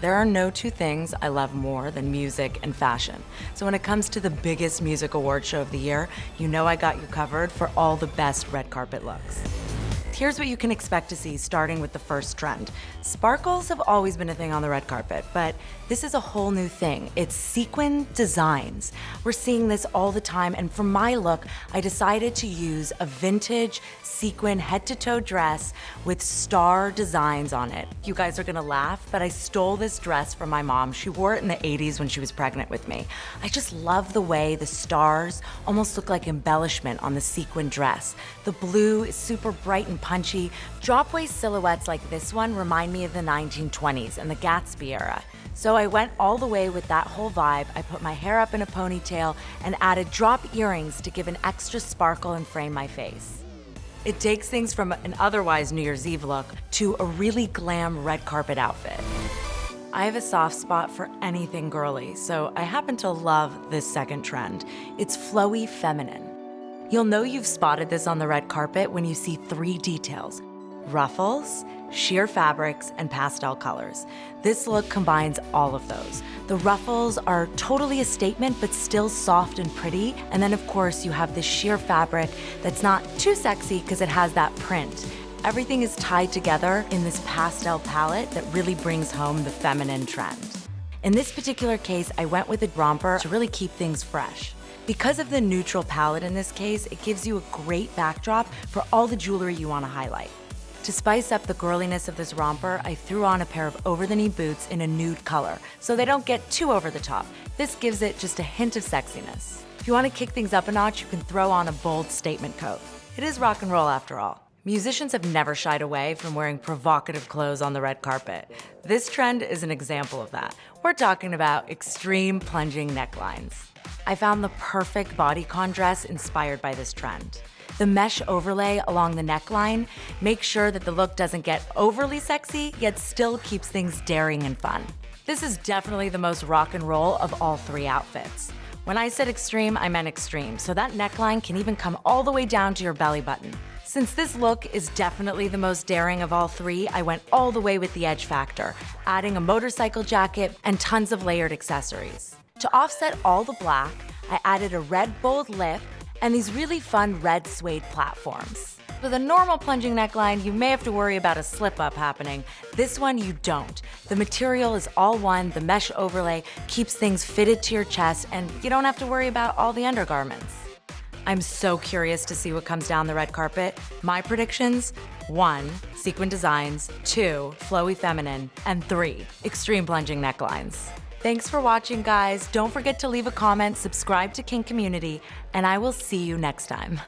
There are no two things I love more than music and fashion. So when it comes to the biggest music award show of the year, you know I got you covered for all the best red carpet looks. Here's what you can expect to see, starting with the first trend. Sparkles have always been a thing on the red carpet, but this is a whole new thing. It's sequin designs. We're seeing this all the time, and for my look, I decided to use a vintage sequin head-to-toe dress with star designs on it. You guys are gonna laugh, but I stole this dress from my mom. She wore it in the 80s when she was pregnant with me. I just love the way the stars almost look like embellishment on the sequin dress. The blue is super bright and punchy. Drop waist silhouettes like this one remind me of the 1920s and the Gatsby era. So I went all the way with that whole vibe. I put my hair up in a ponytail and added drop earrings to give an extra sparkle and frame my face. It takes things from an otherwise New Year's Eve look to a really glam red carpet outfit. I have a soft spot for anything girly, so I happen to love this second trend. It's flowy feminine. You'll know you've spotted this on the red carpet when you see three details: ruffles, sheer fabrics, and pastel colors. This look combines all of those. The ruffles are totally a statement, but still soft and pretty. And then of course you have this sheer fabric that's not too sexy because it has that print. Everything is tied together in this pastel palette that really brings home the feminine trend. In this particular case, I went with a romper to really keep things fresh. Because of the neutral palette in this case, it gives you a great backdrop for all the jewelry you want to highlight. To spice up the girliness of this romper, I threw on a pair of over-the-knee boots in a nude color, so they don't get too over the top. This gives it just a hint of sexiness. If you want to kick things up a notch, you can throw on a bold statement coat. It is rock and roll after all. Musicians have never shied away from wearing provocative clothes on the red carpet. This trend is an example of that. We're talking about extreme plunging necklines. I found the perfect bodycon dress inspired by this trend. The mesh overlay along the neckline makes sure that the look doesn't get overly sexy, yet still keeps things daring and fun. This is definitely the most rock and roll of all three outfits. When I said extreme, I meant extreme, so that neckline can even come all the way down to your belly button. Since this look is definitely the most daring of all three, I went all the way with the edge factor, adding a motorcycle jacket and tons of layered accessories. To offset all the black, I added a red bold lip and these really fun red suede platforms. With a normal plunging neckline, you may have to worry about a slip-up happening. This one, you don't. The material is all one, the mesh overlay keeps things fitted to your chest, and you don't have to worry about all the undergarments. I'm so curious to see what comes down the red carpet. My predictions: 1, sequin designs, 2, flowy feminine, and 3, extreme plunging necklines. Thanks for watching, guys. Don't forget to leave a comment, subscribe to Kink Community, and I will see you next time.